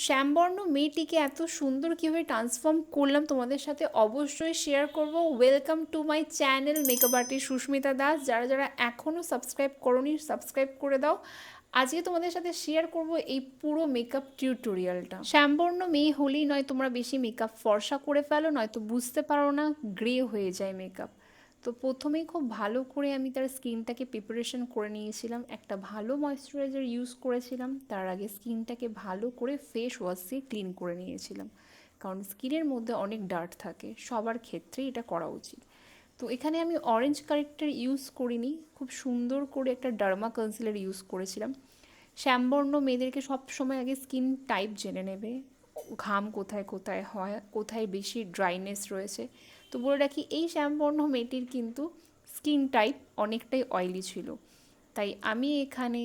শ্যামবর্ণ মেয়েটিকে এত সুন্দর কীভাবে ট্রান্সফর্ম করলাম তোমাদের সাথে অবশ্যই শেয়ার করব। Welcome to my channel makeup artist Susmita Das. যারা যারা এখনও সাবস্ক্রাইব করোনি সাবস্ক্রাইব করে দাও। আজকে তোমাদের সাথে শেয়ার করব এই পুরো মেকআপ টিউটোরিয়ালটা। শ্যামবর্ণ মেয়ে হলেই নয় তোমরা বেশি মেকআপ ফর্সা করে ফেলো, নয়তো বুঝতে পারো না, গ্রে হয়ে যায় মেকআপ। তো প্রথমেই খুব ভালো করে আমি তার স্কিনটাকে প্রিপারেশন করে নিয়েছিলাম, একটা ভালো ময়শ্চারাইজার ইউজ করেছিলাম। তার আগে স্কিনটাকে ভালো করে ফেস ওয়াশ দিয়ে ক্লিন করে নিয়েছিলাম, কারণ স্কিনের মধ্যে অনেক ডার্ট থাকে, সবার ক্ষেত্রেই এটা করা উচিত। তো এখানে আমি অরেঞ্জ কারেক্টার ইউজ করিনি, খুব সুন্দর করে একটা ডার্মা কনসিলার ইউজ করেছিলাম। শ্যামবর্ণ মেয়েদেরকে সব সময় আগে স্কিন টাইপ জেনে নেবে, ঘাম কোথায় কোথায় হয়, কোথায় বেশি ড্রাইনেস রয়েছে। তো বলে রাখি, এই শ্যামবর্ণ মেয়েটির কিন্তু স্কিন টাইপ অনেকটাই অয়েলি ছিল, তাই আমি এখানে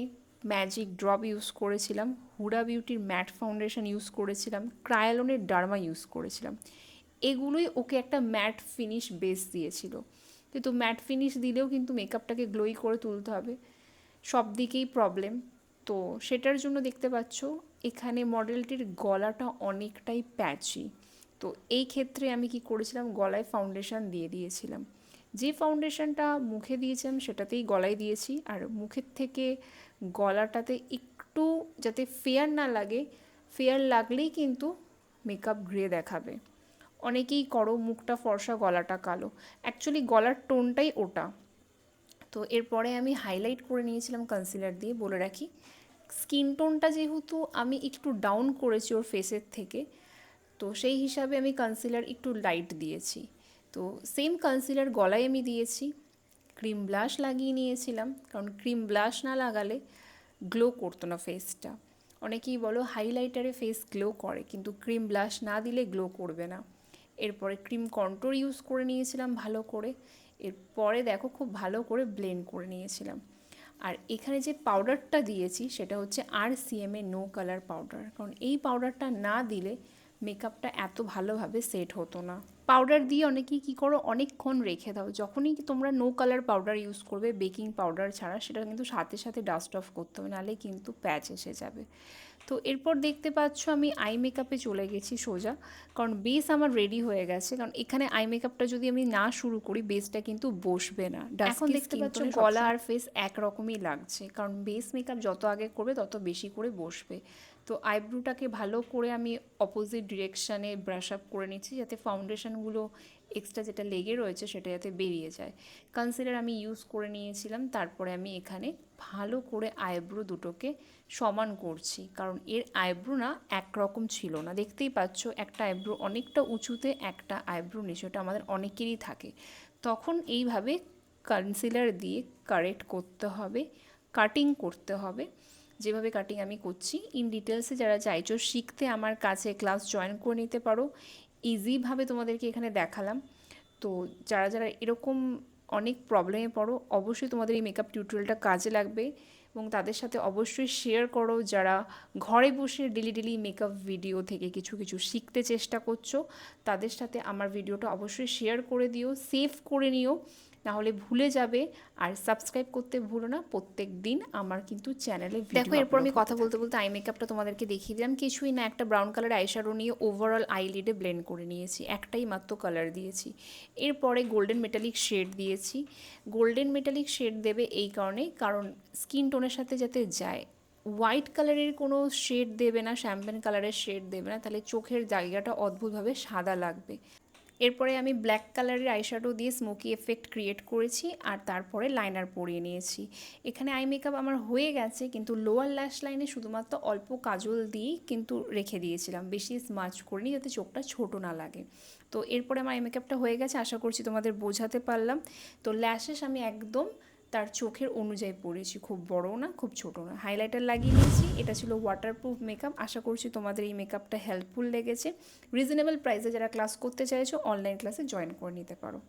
ম্যাজিক ড্রপ ইউজ করেছিলাম, হুডা বিউটির ম্যাট ফাউন্ডেশন ইউজ করেছিলাম, ক্রায়োলনের ডার্মা ইউজ করেছিলাম। এগুলোই ওকে একটা ম্যাট ফিনিশ বেস দিয়েছিল, কিন্তু ম্যাট ফিনিশ দিলেও কিন্তু মেকআপটাকে গ্লোই করে তুলতে হবে, সব দিকেই প্রবলেম। তো সেটার জন্য দেখতে পাচ্ছ এখানে মডেলটির গলাটা অনেকটাই প্যাচি। তো এই ক্ষেত্রে আমি কি করেছিলাম, গলায় ফাউন্ডেশন দিয়ে দিয়েছিলাম। যে ফাউন্ডেশনটা মুখে দিয়েছিলাম সেটাতেই গলায় দিয়েছি, আর মুখের থেকে গলাটাতে একটু যাতে ফেয়ার না লাগে, ফেয়ার লাগলেই কিন্তু মেকআপ গ্রে দেখাবে। অনেকেই করো মুখটা ফর্সা গলাটা কালো, অ্যাকচুয়ালি গলার টোনটাই ওটা। তো এরপরে আমি হাইলাইট করে নিয়েছিলাম কনসিলার দিয়ে। বলে রাখি, স্কিন টোনটা যেহেতু আমি একটু ডাউন করেছি ওর ফেসের থেকে, তো সেই হিসাবে আমি কনসিলার একটু লাইট দিয়েছি। তো সেম কনসিলার গলায় আমি দিয়েছি। ক্রিম ব্লাশ লাগিয়ে নিয়েছিলাম, কারণ ক্রিম ব্লাশ না লাগালে গ্লো করতো না ফেসটা। অনেকেই বলো হাইলাইটারে ফেস গ্লো করে, কিন্তু ক্রিম ব্লাশ না দিলে গ্লো করবে না। এরপরে ক্রিম কন্ট্রোল ইউজ করে নিয়েছিলাম ভালো করে। এরপরে দেখো খুব ভালো করে ব্লেন্ড করে নিয়েছিলাম। আর এখানে যে পাউডারটা দিয়েছি সেটা হচ্ছে RCMA নো কালার পাউডার, কারণ এই পাউডারটা না দিলে মেকআপটা এত ভালোভাবে সেট হতো না। পাউডার দিয়ে অনেকেই কী করো, অনেকক্ষণ রেখে দাও। যখনই তোমরা নো কালার পাউডার ইউজ করবে বেকিং পাউডার ছাড়া, সেটা কিন্তু সাথে সাথে ডাস্ট অফ করতে হবে, নাহলে কিন্তু প্যাচ এসে যাবে। তো এরপর দেখতে পাচ্ছ আমি আই মেকআপে চলে গেছি সোজা, কারণ বেস আমার রেডি হয়ে গেছে। কারণ এখানে আই মেকআপটা যদি আমি না শুরু করি বেসটা কিন্তু বসবে না। এখন দেখতে পাচ্ছ গলা আর ফেস একরকমই লাগছে, কারণ বেস মেকআপ যত আগে করবে তত বেশি করে বসবে। তো আইব্রোটাকে ভালো করে আমি অপোজিট ডিরেকশানে ব্রাশ আপ করে নিচ্ছি, যাতে ফাউন্ডেশনগুলো এক্সট্রা যেটা লেগে রয়েছে সেটা যাতে বেরিয়ে যায়। কনসিলার আমি ইউজ করে নিয়েছিলাম, তারপরে আমি এখানে ভালো করে আইব্রো দুটোকে সমান করছি, কারণ এর আইব্রো না একরকম ছিল না। দেখতেই পাচ্ছ একটা আইব্রো অনেকটা উঁচুতে, একটা আইব্রো নিচুটা আমাদের অনেকেরই থাকে। তখন এইভাবে কনসিলার দিয়ে কারেক্ট করতে হবে, কাটিং করতে হবে। যেভাবে কাটিং আমি করছি, ইন ডিটেলসে যারা চাইছো শিখতে আমার কাছে ক্লাস জয়েন করে নিতে পারো। ইজিভাবে তোমাদেরকে এখানে দেখালাম। তো যারা যারা এরকম অনেক প্রবলেমে পড়ো, অবশ্যই তোমাদের এই মেকআপ টিউটোরিয়ালটা কাজে লাগবে, এবং তাদের সাথে অবশ্যই শেয়ার করো যারা ঘরে বসে ডেলি ডেলি মেকআপ ভিডিও থেকে কিছু কিছু শিখতে চেষ্টা করছো। তাদের সাথে আমার ভিডিওটা অবশ্যই শেয়ার করে দিও, সেভ করে নিও, নাহলে ভুলে যাবে। আর সাবস্ক্রাইব করতে ভুলো না, প্রত্যেক দিন আমার কিন্তু চ্যানেলে দেখো। এরপর আমি কথা বলতে বলতে আই মেকআপটা তোমাদেরকে দেখিয়ে দিলাম। কিছুই না, একটা ব্রাউন কালার আইশ্যাডো নিয়ে ওভারঅল আইলিডে ব্লেন্ড করে নিয়েছি, একটাই মাত্র কালার দিয়েছি। এরপরে গোল্ডেন মেটালিক শেড দিয়েছি। গোল্ডেন মেটালিক শেড দেবে এই কারণে, কারণ স্কিন টোনের সাথে যাতে যায়। হোয়াইট কালারের কোনো শেড দেবে না, শ্যাম্পেন কালারের শেড দেবে না, তাহলে চোখের জায়গাটা অদ্ভুতভাবে সাদা লাগবে। এরপরে আমি ব্ল্যাক কালারের আইশ্যাডো দিয়ে স্মোকি এফেক্ট ক্রিয়েট করেছি, আর তারপরে লাইনার পরিয়ে নিয়েছি। এখানে আই মেকআপ আমার হয়ে গেছে, কিন্তু লোয়ার ল্যাশ লাইনে শুধুমাত্র অল্প কাজল দিয়েই কিন্তু রেখে দিয়েছিলাম, বেশি স্মাচ করিনি যাতে চোখটা ছোটো না লাগে। তো এরপরে আমার আই মেকআপটা হয়ে গেছে, আশা করছি তোমাদের বোঝাতে পারলাম। তো ল্যাশেস আমি একদম তার চোখের অনুযায়ী পরেছি, খুব বড় না খুব ছোটো না। হাইলাইটার লাগিয়ে নিয়েছি, এটা ছিল ওয়াটারপ্রুফ মেকআপ। আশা করছি তোমাদের এই মেকআপটা হেল্পফুল লেগেছে। রিজনেবল প্রাইসে যারা ক্লাস করতে চাইছো অনলাইন ক্লাসে জয়েন করে নিতে পারো।